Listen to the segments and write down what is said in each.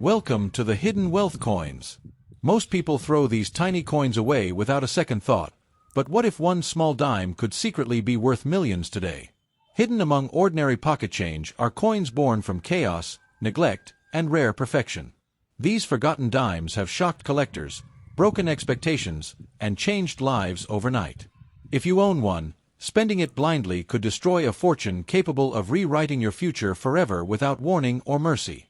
Welcome to the hidden wealth coins. Most people throw these tiny coins away without a second thought, but what if one small dime could secretly be worth millions today? Hidden among ordinary pocket change are coins born from chaos, neglect, and rare perfection. These forgotten dimes have shocked collectors, broken expectations, and changed lives overnight. If you own one, spending it blindly could destroy a fortune capable of rewriting your future forever without warning or mercy.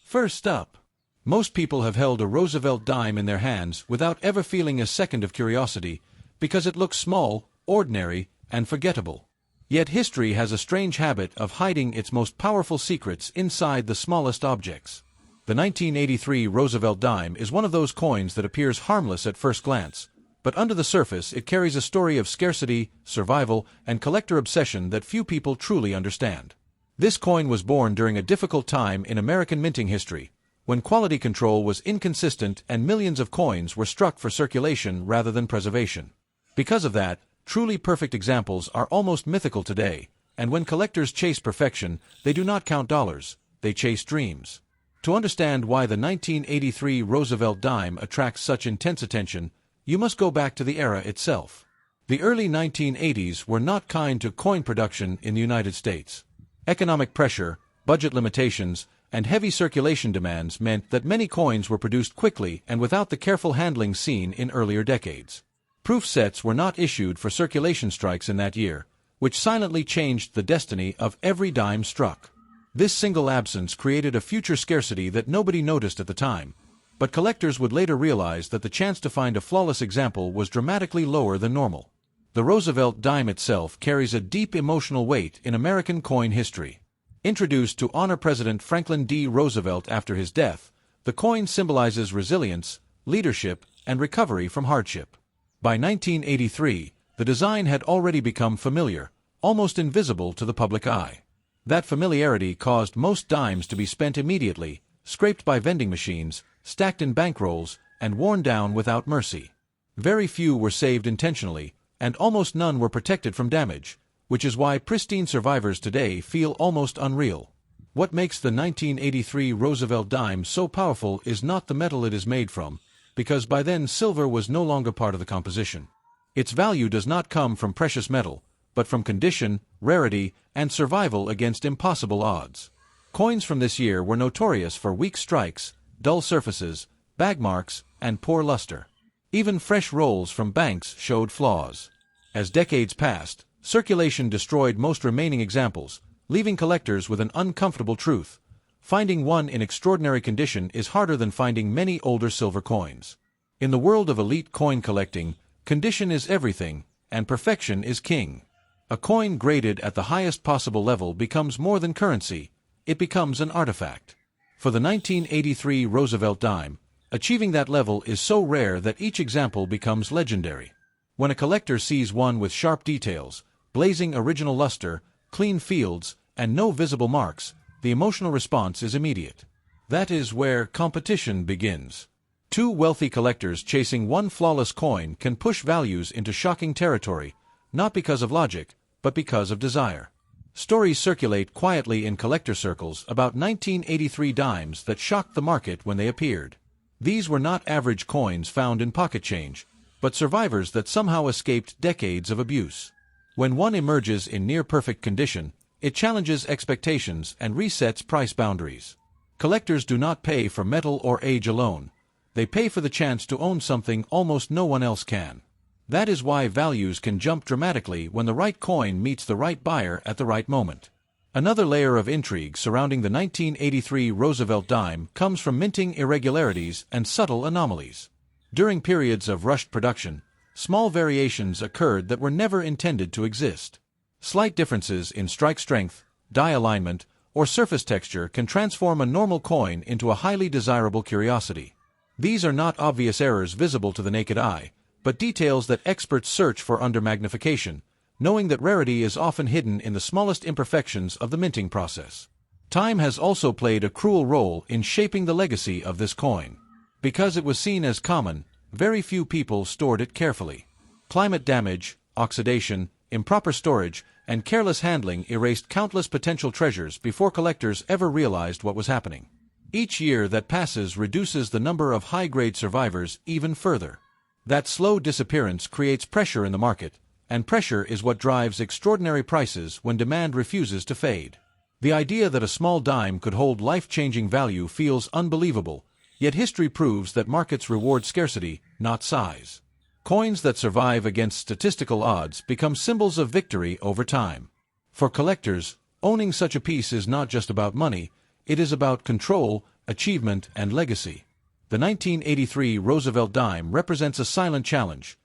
First up, most people have held a Roosevelt dime in their hands without ever feeling a second of curiosity because it looks small, ordinary, and forgettable. Yet history has a strange habit of hiding its most powerful secrets inside the smallest objects. The 1983 Roosevelt dime is one of those coins that appears harmless at first glance, but under the surface it carries a story of scarcity, survival, and collector obsession that few people truly understand. This coin was born during a difficult time in American minting history, when quality control was inconsistent and millions of coins were struck for circulation rather than preservation. Because of that, truly perfect examples are almost mythical today, and when collectors chase perfection, they do not count dollars, they chase dreams. To understand why the 1983 Roosevelt dime attracts such intense attention, you must go back to the era itself. The early 1980s were not kind to coin production in the United States. Economic pressure, budget limitations, and heavy circulation demands meant that many coins were produced quickly and without the careful handling seen in earlier decades. Proof sets were not issued for circulation strikes in that year, which silently changed the destiny of every dime struck. This single absence created a future scarcity that nobody noticed at the time, but collectors would later realize that the chance to find a flawless example was dramatically lower than normal. The Roosevelt dime itself carries a deep emotional weight in American coin history. Introduced to honor President Franklin D. Roosevelt after his death, the coin symbolizes resilience, leadership, and recovery from hardship. By 1983, the design had already become familiar, almost invisible to the public eye. That familiarity caused most dimes to be spent immediately, scraped by vending machines, stacked in bankrolls, and worn down without mercy. Very few were saved intentionally, and almost none were protected from damage, which is why pristine survivors today feel almost unreal. What makes the 1983 Roosevelt dime so powerful is not the metal it is made from, because by then silver was no longer part of the composition. Its value does not come from precious metal, but from condition, rarity, and survival against impossible odds. Coins from this year were notorious for weak strikes, dull surfaces, bag marks, and poor luster. Even fresh rolls from banks showed flaws. As decades passed, circulation destroyed most remaining examples, leaving collectors with an uncomfortable truth. Finding one in extraordinary condition is harder than finding many older silver coins. In the world of elite coin collecting, condition is everything, and perfection is king. A coin graded at the highest possible level becomes more than currency, it becomes an artifact. For the 1983 Roosevelt dime, achieving that level is so rare that each example becomes legendary. When a collector sees one with sharp details, blazing original luster, clean fields, and no visible marks, the emotional response is immediate. That is where competition begins. Two wealthy collectors chasing one flawless coin can push values into shocking territory, not because of logic, but because of desire. Stories circulate quietly in collector circles about 1983 dimes that shocked the market when they appeared. These were not average coins found in pocket change, but survivors that somehow escaped decades of abuse. When one emerges in near-perfect condition, it challenges expectations and resets price boundaries. Collectors do not pay for metal or age alone. They pay for the chance to own something almost no one else can. That is why values can jump dramatically when the right coin meets the right buyer at the right moment. Another layer of intrigue surrounding the 1983 Roosevelt dime comes from minting irregularities and subtle anomalies. During periods of rushed production, small variations occurred that were never intended to exist. Slight differences in strike strength, die alignment, or surface texture can transform a normal coin into a highly desirable curiosity. These are not obvious errors visible to the naked eye, but details that experts search for under magnification, knowing that rarity is often hidden in the smallest imperfections of the minting process. Time has also played a cruel role in shaping the legacy of this coin. Because it was seen as common, very few people stored it carefully. Climate damage, oxidation, improper storage, and careless handling erased countless potential treasures before collectors ever realized what was happening. Each year that passes reduces the number of high-grade survivors even further. That slow disappearance creates pressure in the market, and pressure is what drives extraordinary prices when demand refuses to fade. The idea that a small dime could hold life-changing value feels unbelievable, yet history proves that markets reward scarcity, not size. Coins that survive against statistical odds become symbols of victory over time. For collectors, owning such a piece is not just about money, it is about control, achievement, and legacy. The 1983 Roosevelt dime represents a silent challenge.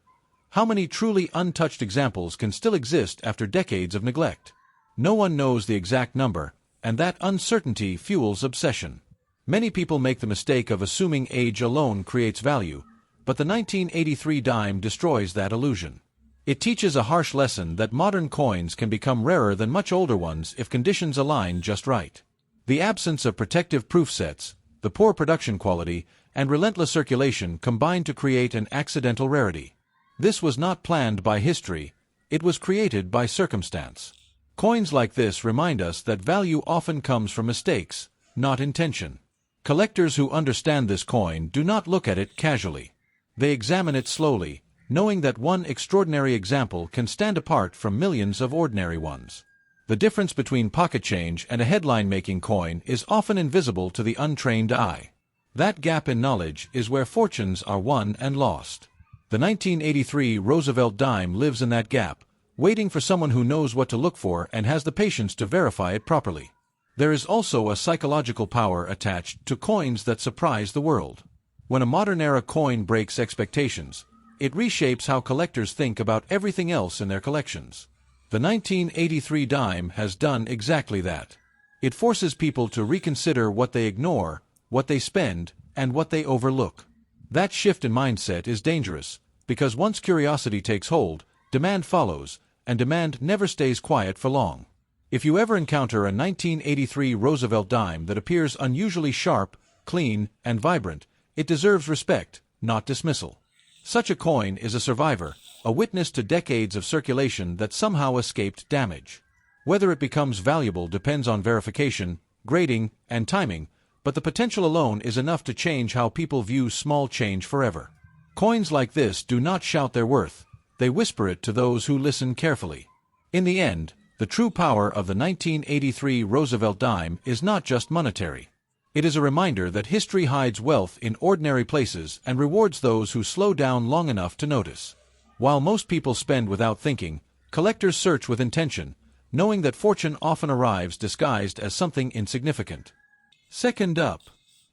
How many truly untouched examples can still exist after decades of neglect? No one knows the exact number, and that uncertainty fuels obsession. Many people make the mistake of assuming age alone creates value, but the 1983 dime destroys that illusion. It teaches a harsh lesson that modern coins can become rarer than much older ones if conditions align just right. The absence of protective proof sets, the poor production quality, and relentless circulation combine to create an accidental rarity. This was not planned by history, it was created by circumstance. Coins like this remind us that value often comes from mistakes, not intention. Collectors who understand this coin do not look at it casually. They examine it slowly, knowing that one extraordinary example can stand apart from millions of ordinary ones. The difference between pocket change and a headline-making coin is often invisible to the untrained eye. That gap in knowledge is where fortunes are won and lost. The 1983 Roosevelt dime lives in that gap, waiting for someone who knows what to look for and has the patience to verify it properly. There is also a psychological power attached to coins that surprise the world. When a modern-era coin breaks expectations, it reshapes how collectors think about everything else in their collections. The 1983 dime has done exactly that. It forces people to reconsider what they ignore, what they spend, and what they overlook. That shift in mindset is dangerous, because once curiosity takes hold, demand follows, and demand never stays quiet for long. If you ever encounter a 1983 Roosevelt dime that appears unusually sharp, clean, and vibrant, it deserves respect, not dismissal. Such a coin is a survivor, a witness to decades of circulation that somehow escaped damage. Whether it becomes valuable depends on verification, grading, and timing, but the potential alone is enough to change how people view small change forever. Coins like this do not shout their worth, they whisper it to those who listen carefully. In the end, the true power of the 1983 Roosevelt dime is not just monetary. It is a reminder that history hides wealth in ordinary places and rewards those who slow down long enough to notice. While most people spend without thinking, collectors search with intention, knowing that fortune often arrives disguised as something insignificant. Second up,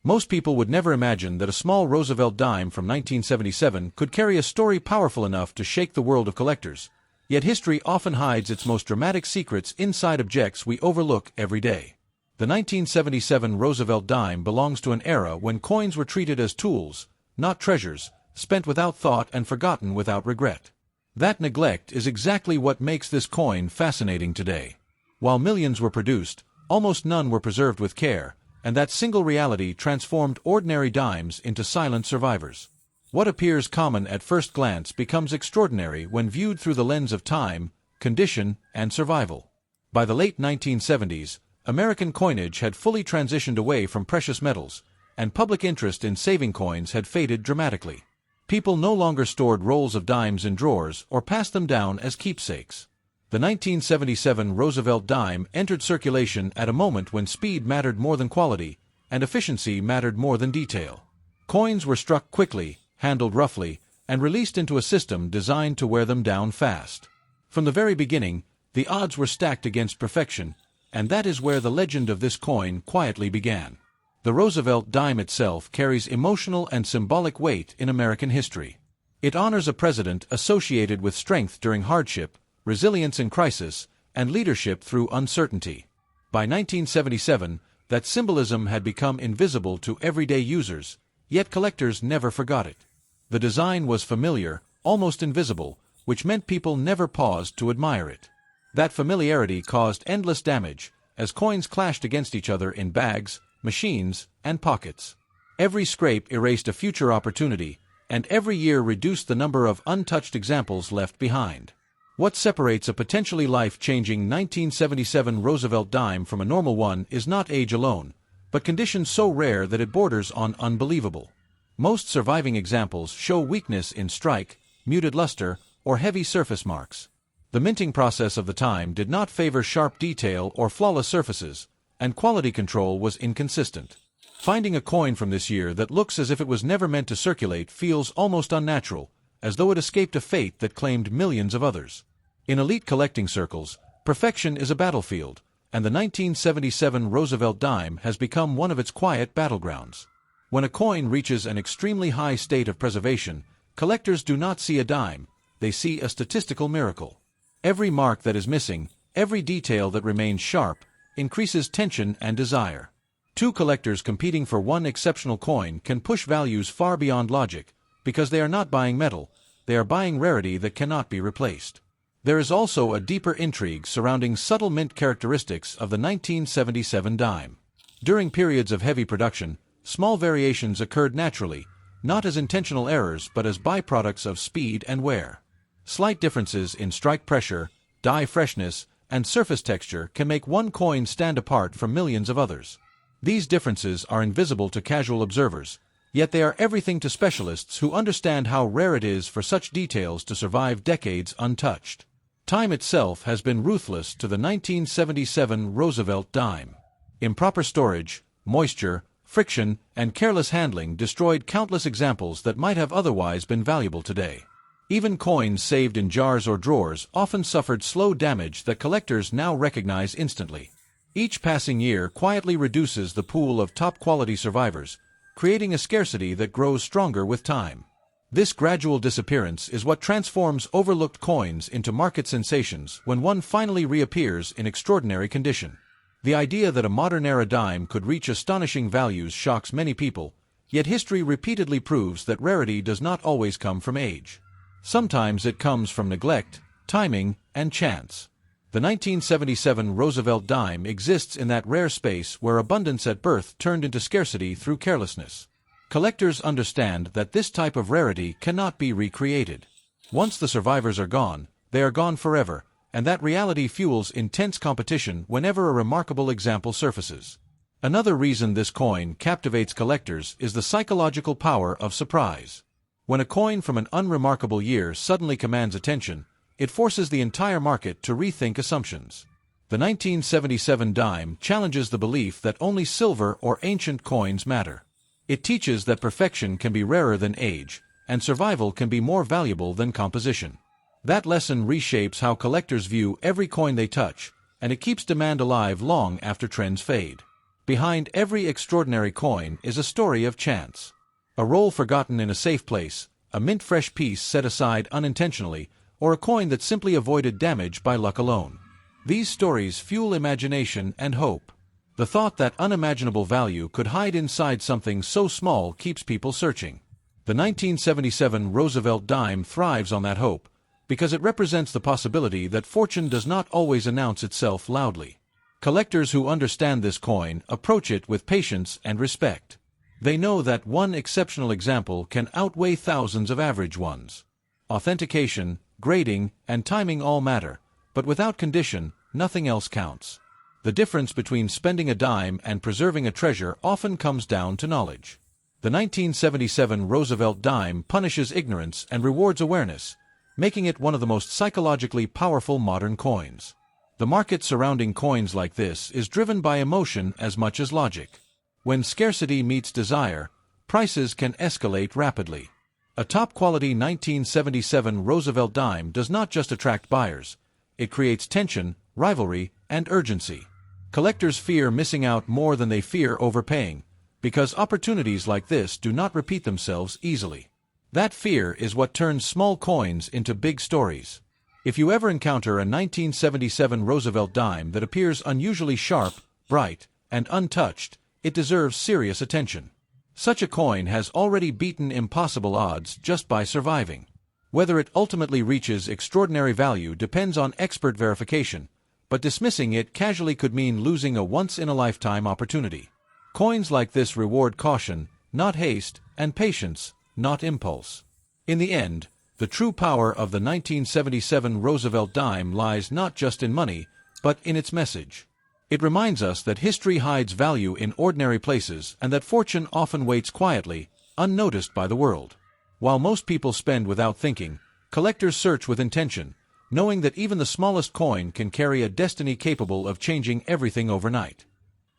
most people would never imagine that a small Roosevelt dime from 1977 could carry a story powerful enough to shake the world of collectors, yet history often hides its most dramatic secrets inside objects we overlook every day. The 1977 Roosevelt dime belongs to an era when coins were treated as tools, not treasures, spent without thought and forgotten without regret. That neglect is exactly what makes this coin fascinating today. While millions were produced, almost none were preserved with care, and that single reality transformed ordinary dimes into silent survivors. What appears common at first glance becomes extraordinary when viewed through the lens of time, condition, and survival. By the late 1970s, American coinage had fully transitioned away from precious metals, and public interest in saving coins had faded dramatically. People no longer stored rolls of dimes in drawers or passed them down as keepsakes. The 1977 Roosevelt dime entered circulation at a moment when speed mattered more than quality, and efficiency mattered more than detail. Coins were struck quickly, handled roughly, and released into a system designed to wear them down fast. From the very beginning, the odds were stacked against perfection, and that is where the legend of this coin quietly began. The Roosevelt dime itself carries emotional and symbolic weight in American history. It honors a president associated with strength during hardship, resilience in crisis, and leadership through uncertainty. By 1977, that symbolism had become invisible to everyday users, yet collectors never forgot it. The design was familiar, almost invisible, which meant people never paused to admire it. That familiarity caused endless damage, as coins clashed against each other in bags, machines, and pockets. Every scrape erased a future opportunity, and every year reduced the number of untouched examples left behind. What separates a potentially life-changing 1977 Roosevelt dime from a normal one is not age alone, but condition so rare that it borders on unbelievable. Most surviving examples show weakness in strike, muted luster, or heavy surface marks. The minting process of the time did not favor sharp detail or flawless surfaces, and quality control was inconsistent. Finding a coin from this year that looks as if it was never meant to circulate feels almost unnatural, as though it escaped a fate that claimed millions of others. In elite collecting circles, perfection is a battlefield, and the 1977 Roosevelt dime has become one of its quiet battlegrounds. When a coin reaches an extremely high state of preservation, collectors do not see a dime, they see a statistical miracle. Every mark that is missing, every detail that remains sharp, increases tension and desire. Two collectors competing for one exceptional coin can push values far beyond logic, because they are not buying metal, they are buying rarity that cannot be replaced. There is also a deeper intrigue surrounding subtle mint characteristics of the 1977 dime. During periods of heavy production, small variations occurred naturally, not as intentional errors but as byproducts of speed and wear. Slight differences in strike pressure, die freshness, and surface texture can make one coin stand apart from millions of others. These differences are invisible to casual observers, yet they are everything to specialists who understand how rare it is for such details to survive decades untouched. Time itself has been ruthless to the 1977 Roosevelt dime. Improper storage, moisture, friction, and careless handling destroyed countless examples that might have otherwise been valuable today. Even coins saved in jars or drawers often suffered slow damage that collectors now recognize instantly. Each passing year quietly reduces the pool of top-quality survivors, creating a scarcity that grows stronger with time. This gradual disappearance is what transforms overlooked coins into market sensations when one finally reappears in extraordinary condition. The idea that a modern-era dime could reach astonishing values shocks many people, yet history repeatedly proves that rarity does not always come from age. Sometimes it comes from neglect, timing, and chance. The 1977 Roosevelt dime exists in that rare space where abundance at birth turned into scarcity through carelessness. Collectors understand that this type of rarity cannot be recreated. Once the survivors are gone, they are gone forever, and that reality fuels intense competition whenever a remarkable example surfaces. Another reason this coin captivates collectors is the psychological power of surprise. When a coin from an unremarkable year suddenly commands attention, it forces the entire market to rethink assumptions. The 1977 dime challenges the belief that only silver or ancient coins matter. It teaches that perfection can be rarer than age, and survival can be more valuable than composition. That lesson reshapes how collectors view every coin they touch, and it keeps demand alive long after trends fade. Behind every extraordinary coin is a story of chance. A roll forgotten in a safe place, a mint-fresh piece set aside unintentionally, or a coin that simply avoided damage by luck alone. These stories fuel imagination and hope. The thought that unimaginable value could hide inside something so small keeps people searching. The 1977 Roosevelt dime thrives on that hope, because it represents the possibility that fortune does not always announce itself loudly. Collectors who understand this coin approach it with patience and respect. They know that one exceptional example can outweigh thousands of average ones. Authentication, grading, and timing all matter, but without condition, nothing else counts. The difference between spending a dime and preserving a treasure often comes down to knowledge. The 1977 Roosevelt dime punishes ignorance and rewards awareness, making it one of the most psychologically powerful modern coins. The market surrounding coins like this is driven by emotion as much as logic. When scarcity meets desire, prices can escalate rapidly. A top-quality 1977 Roosevelt dime does not just attract buyers, it creates tension, rivalry, and urgency. Collectors fear missing out more than they fear overpaying, because opportunities like this do not repeat themselves easily. That fear is what turns small coins into big stories. If you ever encounter a 1977 Roosevelt dime that appears unusually sharp, bright, and untouched, it deserves serious attention. Such a coin has already beaten impossible odds just by surviving. Whether it ultimately reaches extraordinary value depends on expert verification, but dismissing it casually could mean losing a once-in-a-lifetime opportunity. Coins like this reward caution, not haste, and patience, not impulse. In the end, the true power of the 1977 Roosevelt dime lies not just in money, but in its message. It reminds us that history hides value in ordinary places and that fortune often waits quietly, unnoticed by the world. While most people spend without thinking, collectors search with intention, knowing that even the smallest coin can carry a destiny capable of changing everything overnight.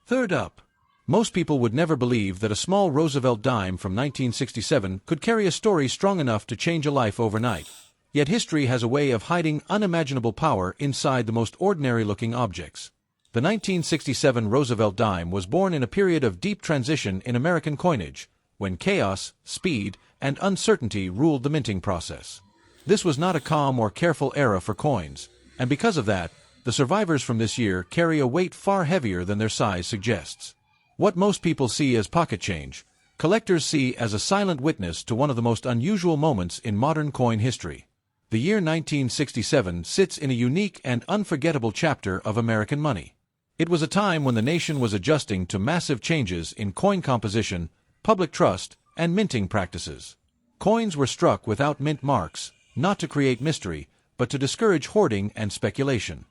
Third up. Most people would never believe that a small Roosevelt dime from 1967 could carry a story strong enough to change a life overnight. Yet history has a way of hiding unimaginable power inside the most ordinary-looking objects. The 1967 Roosevelt dime was born in a period of deep transition in American coinage, when chaos, speed, and uncertainty ruled the minting process. This was not a calm or careful era for coins, and because of that, the survivors from this year carry a weight far heavier than their size suggests. What most people see as pocket change, collectors see as a silent witness to one of the most unusual moments in modern coin history. The year 1967 sits in a unique and unforgettable chapter of American money. It was a time when the nation was adjusting to massive changes in coin composition, public trust, and minting practices. Coins were struck without mint marks, not to create mystery, but to discourage hoarding and speculation.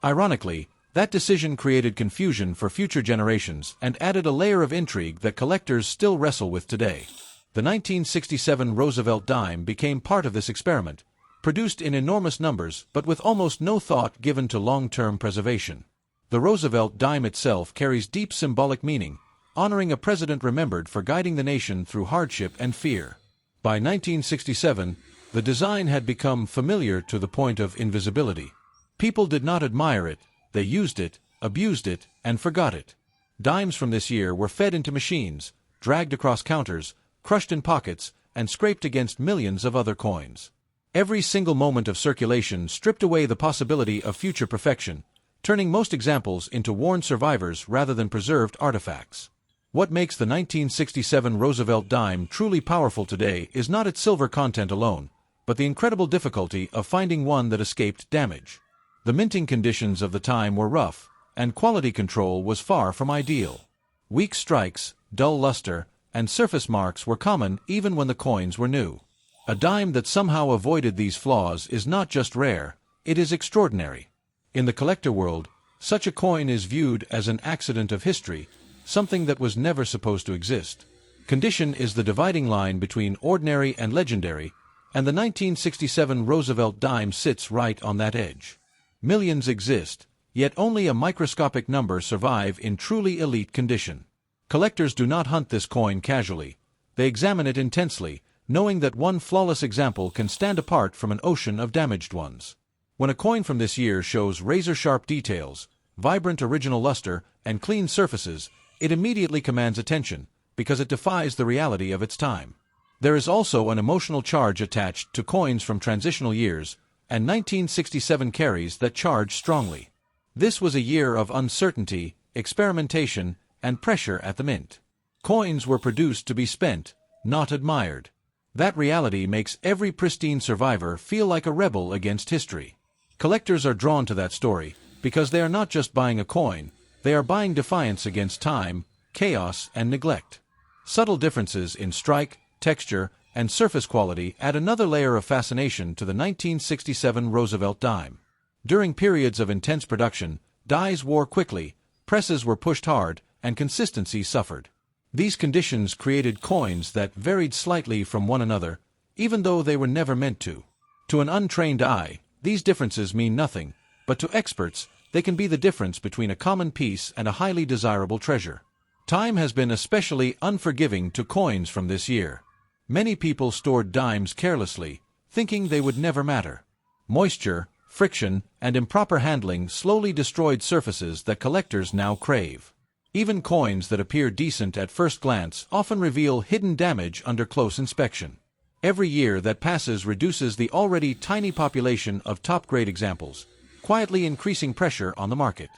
Ironically, that decision created confusion for future generations and added a layer of intrigue that collectors still wrestle with today. The 1967 Roosevelt dime became part of this experiment, produced in enormous numbers but with almost no thought given to long-term preservation. The Roosevelt dime itself carries deep symbolic meaning, honoring a president remembered for guiding the nation through hardship and fear. By 1967, the design had become familiar to the point of invisibility. People did not admire it, they used it, abused it, and forgot it. Dimes from this year were fed into machines, dragged across counters, crushed in pockets, and scraped against millions of other coins. Every single moment of circulation stripped away the possibility of future perfection, turning most examples into worn survivors rather than preserved artifacts. What makes the 1967 Roosevelt dime truly powerful today is not its silver content alone, but the incredible difficulty of finding one that escaped damage. The minting conditions of the time were rough, and quality control was far from ideal. Weak strikes, dull luster, and surface marks were common even when the coins were new. A dime that somehow avoided these flaws is not just rare, it is extraordinary. In the collector world, such a coin is viewed as an accident of history, something that was never supposed to exist. Condition is the dividing line between ordinary and legendary, and the 1967 Roosevelt dime sits right on that edge. Millions exist, yet only a microscopic number survive in truly elite condition. Collectors do not hunt this coin casually. They examine it intensely, knowing that one flawless example can stand apart from an ocean of damaged ones. When a coin from this year shows razor-sharp details, vibrant original luster, and clean surfaces, it immediately commands attention, because it defies the reality of its time. There is also an emotional charge attached to coins from transitional years, and 1967 carries that charge strongly. This was a year of uncertainty, experimentation, and pressure at the mint. Coins were produced to be spent, not admired. That reality makes every pristine survivor feel like a rebel against history. Collectors are drawn to that story, because they are not just buying a coin, they are buying defiance against time, chaos, and neglect. Subtle differences in strike, texture, and surface quality add another layer of fascination to the 1967 Roosevelt dime. During periods of intense production, dies wore quickly, presses were pushed hard, and consistency suffered. These conditions created coins that varied slightly from one another, even though they were never meant to. To an untrained eye, these differences mean nothing, but to experts, they can be the difference between a common piece and a highly desirable treasure. Time has been especially unforgiving to coins from this year. Many people stored dimes carelessly, thinking they would never matter. Moisture, friction, and improper handling slowly destroyed surfaces that collectors now crave. Even coins that appear decent at first glance often reveal hidden damage under close inspection. Every year that passes reduces the already tiny population of top-grade examples, quietly increasing pressure on the market.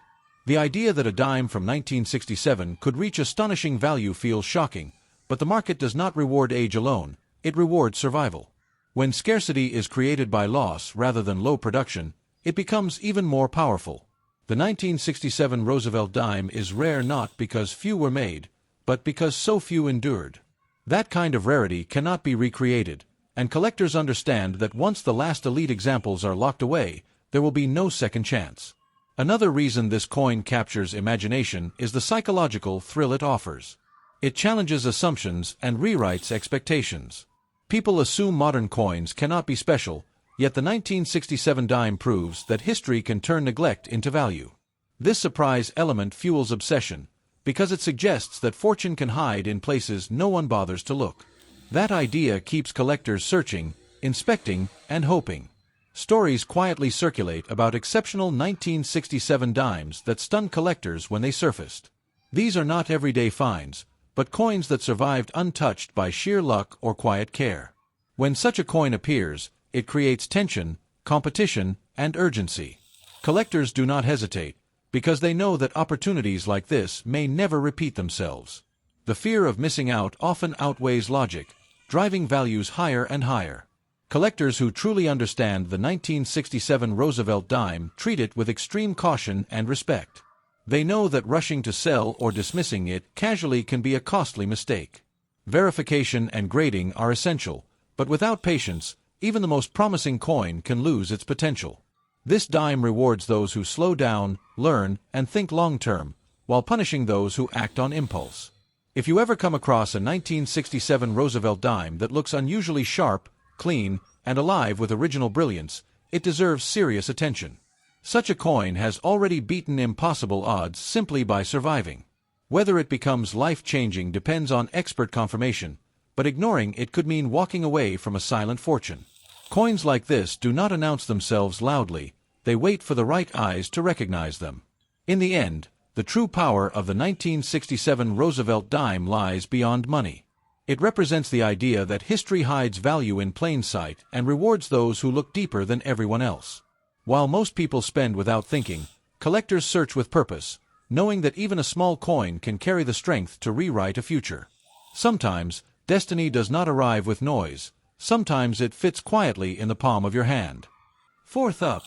The idea that a dime from 1967 could reach astonishing value feels shocking, but the market does not reward age alone, it rewards survival. When scarcity is created by loss rather than low production, it becomes even more powerful. The 1967 Roosevelt dime is rare not because few were made, but because so few endured. That kind of rarity cannot be recreated, and collectors understand that once the last elite examples are locked away, there will be no second chance. Another reason this coin captures imagination is the psychological thrill it offers. It challenges assumptions and rewrites expectations. People assume modern coins cannot be special, yet the 1967 dime proves that history can turn neglect into value. This surprise element fuels obsession, because it suggests that fortune can hide in places no one bothers to look. That idea keeps collectors searching, inspecting, and hoping. Stories quietly circulate about exceptional 1967 dimes that stunned collectors when they surfaced. These are not everyday finds, but coins that survived untouched by sheer luck or quiet care. When such a coin appears, it creates tension, competition, and urgency. Collectors do not hesitate, because they know that opportunities like this may never repeat themselves. The fear of missing out often outweighs logic, driving values higher and higher. Collectors who truly understand the 1967 Roosevelt dime treat it with extreme caution and respect. They know that rushing to sell or dismissing it casually can be a costly mistake. Verification and grading are essential, but without patience, even the most promising coin can lose its potential. This dime rewards those who slow down, learn, and think long-term, while punishing those who act on impulse. If you ever come across a 1967 Roosevelt dime that looks unusually sharp, clean, and alive with original brilliance, it deserves serious attention. Such a coin has already beaten impossible odds simply by surviving. Whether it becomes life-changing depends on expert confirmation, but ignoring it could mean walking away from a silent fortune. Coins like this do not announce themselves loudly, they wait for the right eyes to recognize them. In the end, the true power of the 1967 Roosevelt dime lies beyond money. It represents the idea that history hides value in plain sight and rewards those who look deeper than everyone else. While most people spend without thinking, collectors search with purpose, knowing that even a small coin can carry the strength to rewrite a future. Sometimes, destiny does not arrive with noise. Sometimes it fits quietly in the palm of your hand. Fourth up.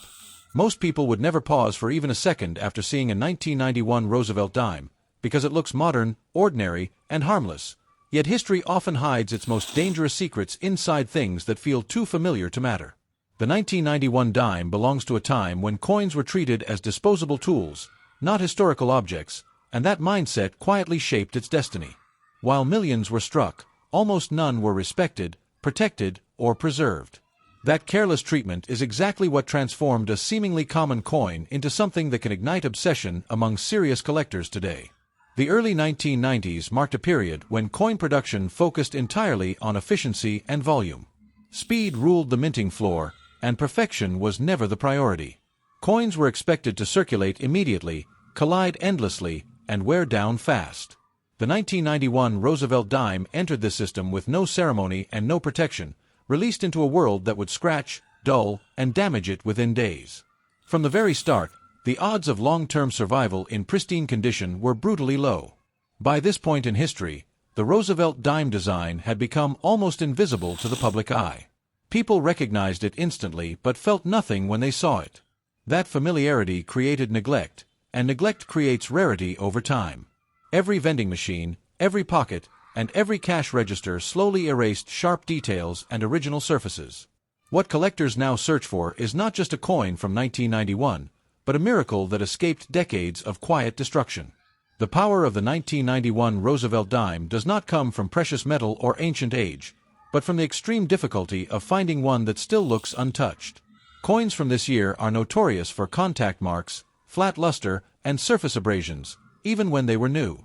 Most people would never pause for even a second after seeing a 1991 Roosevelt dime, because it looks modern, ordinary, and harmless. Yet history often hides its most dangerous secrets inside things that feel too familiar to matter. The 1991 dime belongs to a time when coins were treated as disposable tools, not historical objects, and that mindset quietly shaped its destiny. While millions were struck, almost none were respected, protected, or preserved. That careless treatment is exactly what transformed a seemingly common coin into something that can ignite obsession among serious collectors today. The early 1990s marked a period when coin production focused entirely on efficiency and volume. Speed ruled the minting floor, and perfection was never the priority. Coins were expected to circulate immediately, collide endlessly, and wear down fast. The 1991 Roosevelt dime entered this system with no ceremony and no protection, released into a world that would scratch, dull, and damage it within days. From the very start, the odds of long-term survival in pristine condition were brutally low. By this point in history, the Roosevelt dime design had become almost invisible to the public eye. People recognized it instantly but felt nothing when they saw it. That familiarity created neglect, and neglect creates rarity over time. Every vending machine, every pocket, and every cash register slowly erased sharp details and original surfaces. What collectors now search for is not just a coin from 1991, but a miracle that escaped decades of quiet destruction. The power of the 1991 Roosevelt dime does not come from precious metal or ancient age, but from the extreme difficulty of finding one that still looks untouched. Coins from this year are notorious for contact marks, flat luster, and surface abrasions, even when they were new.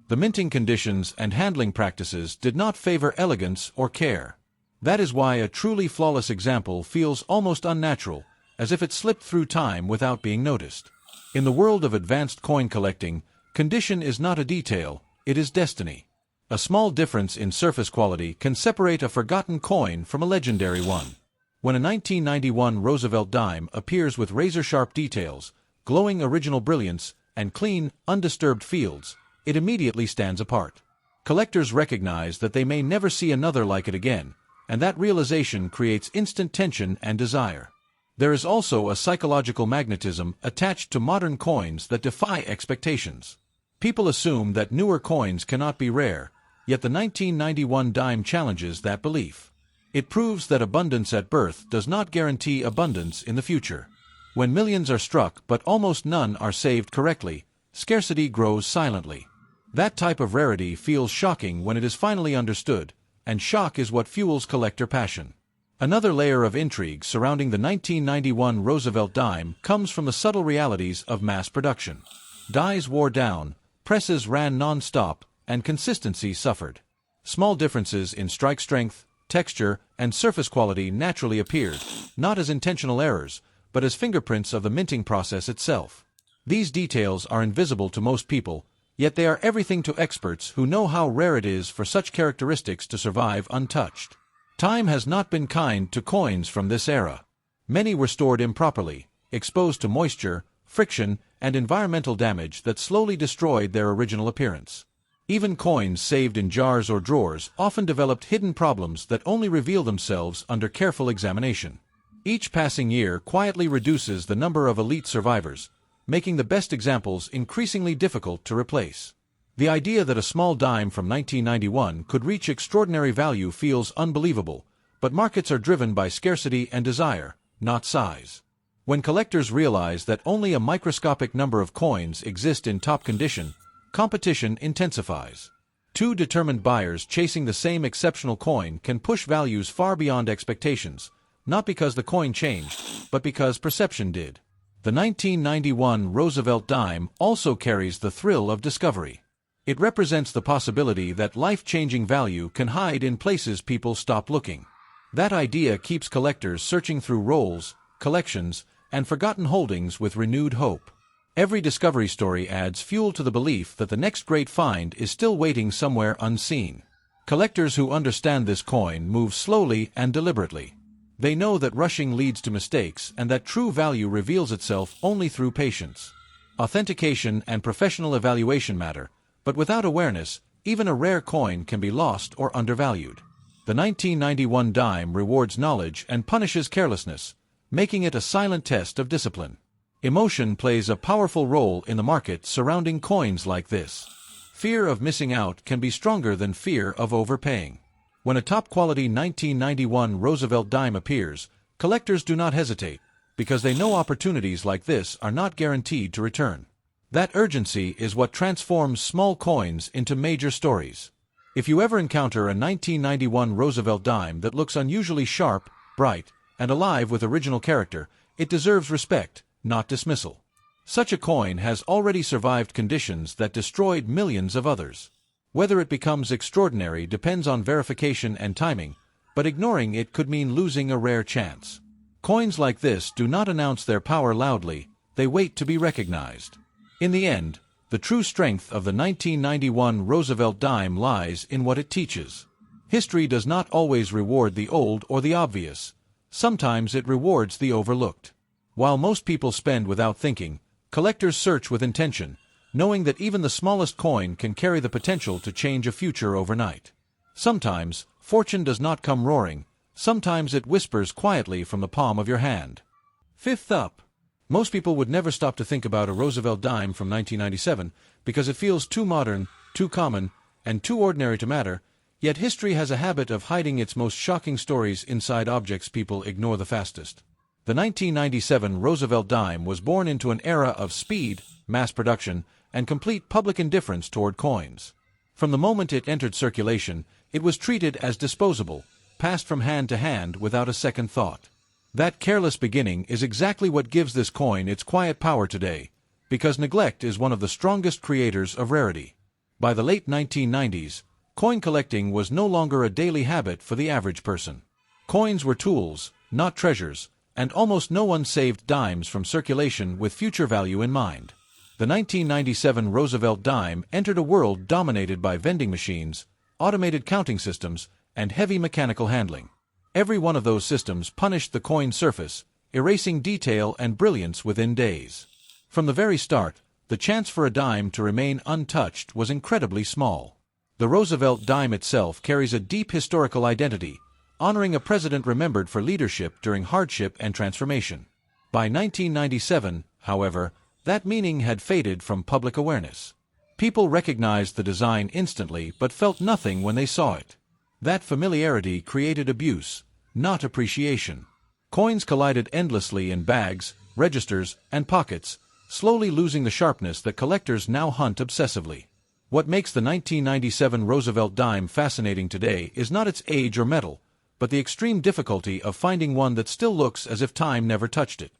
The minting conditions and handling practices did not favor elegance or care. That is why a truly flawless example feels almost unnatural, as if it slipped through time without being noticed. In the world of advanced coin collecting, condition is not a detail, it is destiny. A small difference in surface quality can separate a forgotten coin from a legendary one. When a 1991 Roosevelt dime appears with razor-sharp details, glowing original brilliance, and clean, undisturbed fields, it immediately stands apart. Collectors recognize that they may never see another like it again, and that realization creates instant tension and desire. There is also a psychological magnetism attached to modern coins that defy expectations. People assume that newer coins cannot be rare, yet the 1991 dime challenges that belief. It proves that abundance at birth does not guarantee abundance in the future. When millions are struck but almost none are saved correctly, scarcity grows silently. That type of rarity feels shocking when it is finally understood, and shock is what fuels collector passion. Another layer of intrigue surrounding the 1991 Roosevelt dime comes from the subtle realities of mass production. Dies wore down, presses ran non-stop, and consistency suffered. Small differences in strike strength, texture, and surface quality naturally appeared, not as intentional errors, but as fingerprints of the minting process itself. These details are invisible to most people, yet they are everything to experts who know how rare it is for such characteristics to survive untouched. Time has not been kind to coins from this era. Many were stored improperly, exposed to moisture, friction, and environmental damage that slowly destroyed their original appearance. Even coins saved in jars or drawers often developed hidden problems that only reveal themselves under careful examination. Each passing year quietly reduces the number of elite survivors, making the best examples increasingly difficult to replace. The idea that a small dime from 1991 could reach extraordinary value feels unbelievable, but markets are driven by scarcity and desire, not size. When collectors realize that only a microscopic number of coins exist in top condition, competition intensifies. Two determined buyers chasing the same exceptional coin can push values far beyond expectations, not because the coin changed, but because perception did. The 1991 Roosevelt dime also carries the thrill of discovery. It represents the possibility that life-changing value can hide in places people stop looking. That idea keeps collectors searching through rolls, collections, and forgotten holdings with renewed hope. Every discovery story adds fuel to the belief that the next great find is still waiting somewhere unseen. Collectors who understand this coin move slowly and deliberately. They know that rushing leads to mistakes and that true value reveals itself only through patience. Authentication and professional evaluation matter, but without awareness, even a rare coin can be lost or undervalued. The 1991 dime rewards knowledge and punishes carelessness, making it a silent test of discipline. Emotion plays a powerful role in the market surrounding coins like this. Fear of missing out can be stronger than fear of overpaying. When a top-quality 1991 Roosevelt dime appears, collectors do not hesitate, because they know opportunities like this are not guaranteed to return. That urgency is what transforms small coins into major stories. If you ever encounter a 1991 Roosevelt dime that looks unusually sharp, bright, and alive with original character, it deserves respect, not dismissal. Such a coin has already survived conditions that destroyed millions of others. Whether it becomes extraordinary depends on verification and timing, but ignoring it could mean losing a rare chance. Coins like this do not announce their power loudly, they wait to be recognized. In the end, the true strength of the 1991 Roosevelt dime lies in what it teaches. History does not always reward the old or the obvious. Sometimes it rewards the overlooked. While most people spend without thinking, collectors search with intention, knowing that even the smallest coin can carry the potential to change a future overnight. Sometimes, fortune does not come roaring. Sometimes it whispers quietly from the palm of your hand. Fifth up. Most people would never stop to think about a Roosevelt dime from 1997 because it feels too modern, too common, and too ordinary to matter, yet history has a habit of hiding its most shocking stories inside objects people ignore the fastest. The 1997 Roosevelt dime was born into an era of speed, mass production, and complete public indifference toward coins. From the moment it entered circulation, it was treated as disposable, passed from hand to hand without a second thought. That careless beginning is exactly what gives this coin its quiet power today, because neglect is one of the strongest creators of rarity. By the late 1990s, coin collecting was no longer a daily habit for the average person. Coins were tools, not treasures, and almost no one saved dimes from circulation with future value in mind. The 1997 Roosevelt dime entered a world dominated by vending machines, automated counting systems, and heavy mechanical handling. Every one of those systems punished the coin surface, erasing detail and brilliance within days. From the very start, the chance for a dime to remain untouched was incredibly small. The Roosevelt dime itself carries a deep historical identity, honoring a president remembered for leadership during hardship and transformation. By 1997, however, that meaning had faded from public awareness. People recognized the design instantly but felt nothing when they saw it. That familiarity created abuse, not appreciation. Coins collided endlessly in bags, registers, and pockets, slowly losing the sharpness that collectors now hunt obsessively. What makes the 1997 Roosevelt dime fascinating today is not its age or metal, but the extreme difficulty of finding one that still looks as if time never touched it.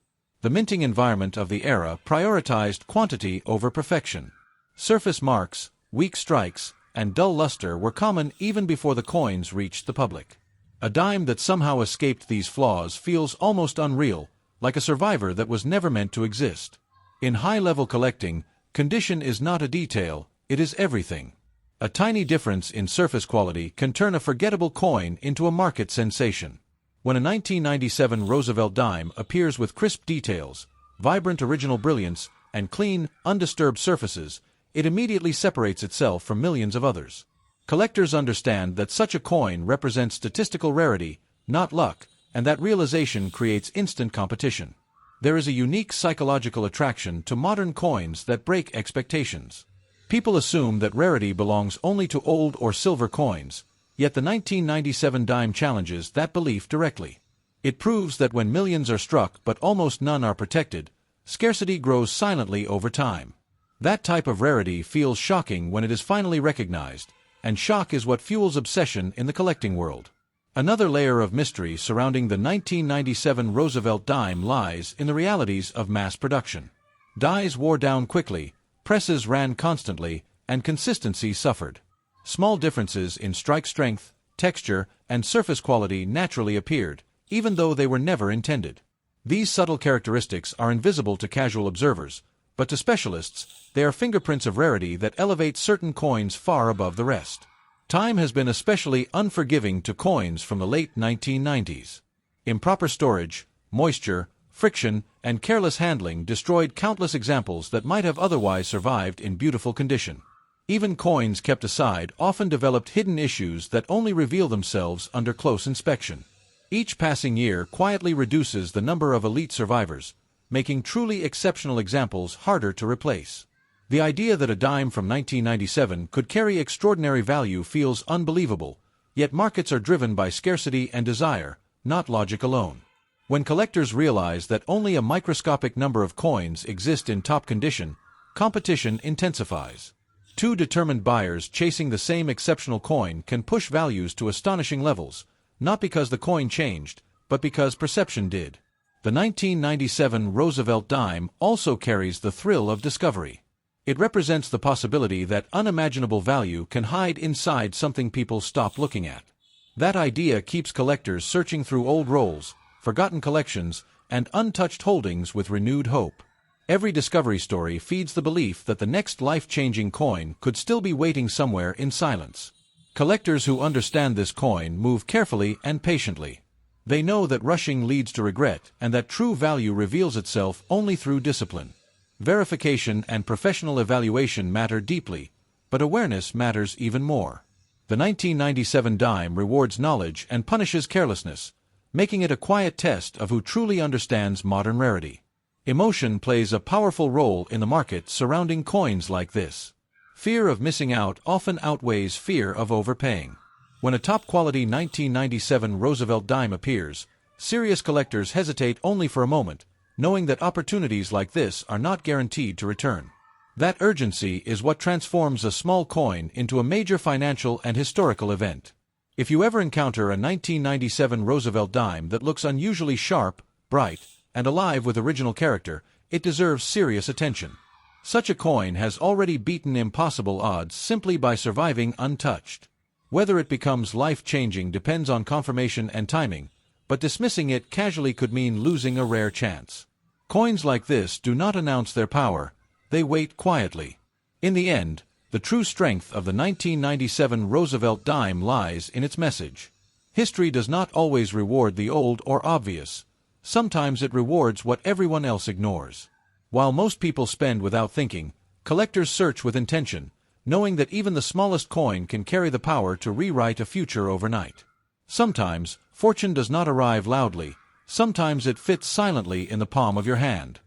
The minting environment of the era prioritized quantity over perfection. Surface marks, weak strikes, and dull luster were common even before the coins reached the public. A dime that somehow escaped these flaws feels almost unreal, like a survivor that was never meant to exist. In high-level collecting, condition is not a detail, it is everything. A tiny difference in surface quality can turn a forgettable coin into a market sensation. When a 1997 Roosevelt dime appears with crisp details, vibrant original brilliance, and clean, undisturbed surfaces, it immediately separates itself from millions of others. Collectors understand that such a coin represents statistical rarity, not luck, and that realization creates instant competition. There is a unique psychological attraction to modern coins that break expectations. People assume that rarity belongs only to old or silver coins, yet the 1997 dime challenges that belief directly. It proves that when millions are struck but almost none are protected, scarcity grows silently over time. That type of rarity feels shocking when it is finally recognized, and shock is what fuels obsession in the collecting world. Another layer of mystery surrounding the 1997 Roosevelt dime lies in the realities of mass production. Dies wore down quickly, presses ran constantly, and consistency suffered. Small differences in strike strength, texture, and surface quality naturally appeared, even though they were never intended. These subtle characteristics are invisible to casual observers, but to specialists, they are fingerprints of rarity that elevate certain coins far above the rest. Time has been especially unforgiving to coins from the late 1990s. Improper storage, moisture, friction, and careless handling destroyed countless examples that might have otherwise survived in beautiful condition. Even coins kept aside often developed hidden issues that only reveal themselves under close inspection. Each passing year quietly reduces the number of elite survivors, making truly exceptional examples harder to replace. The idea that a dime from 1997 could carry extraordinary value feels unbelievable, yet markets are driven by scarcity and desire, not logic alone. When collectors realize that only a microscopic number of coins exist in top condition, competition intensifies. Two determined buyers chasing the same exceptional coin can push values to astonishing levels, not because the coin changed, but because perception did. The 1997 Roosevelt dime also carries the thrill of discovery. It represents the possibility that unimaginable value can hide inside something people stop looking at. That idea keeps collectors searching through old rolls, forgotten collections, and untouched holdings with renewed hope. Every discovery story feeds the belief that the next life-changing coin could still be waiting somewhere in silence. Collectors who understand this coin move carefully and patiently. They know that rushing leads to regret and that true value reveals itself only through discipline. Verification and professional evaluation matter deeply, but awareness matters even more. The 1997 dime rewards knowledge and punishes carelessness, making it a quiet test of who truly understands modern rarity. Emotion plays a powerful role in the market surrounding coins like this. Fear of missing out often outweighs fear of overpaying. When a top-quality 1997 Roosevelt dime appears, serious collectors hesitate only for a moment, knowing that opportunities like this are not guaranteed to return. That urgency is what transforms a small coin into a major financial and historical event. If you ever encounter a 1997 Roosevelt dime that looks unusually sharp, bright, and alive with original character, it deserves serious attention. Such a coin has already beaten impossible odds simply by surviving untouched. Whether it becomes life-changing depends on confirmation and timing, but dismissing it casually could mean losing a rare chance. Coins like this do not announce their power, they wait quietly. In the end, the true strength of the 1997 Roosevelt dime lies in its message. History does not always reward the old or obvious. Sometimes it rewards what everyone else ignores. While most people spend without thinking, collectors search with intention, knowing that even the smallest coin can carry the power to rewrite a future overnight. Sometimes, fortune does not arrive loudly, sometimes it fits silently in the palm of your hand.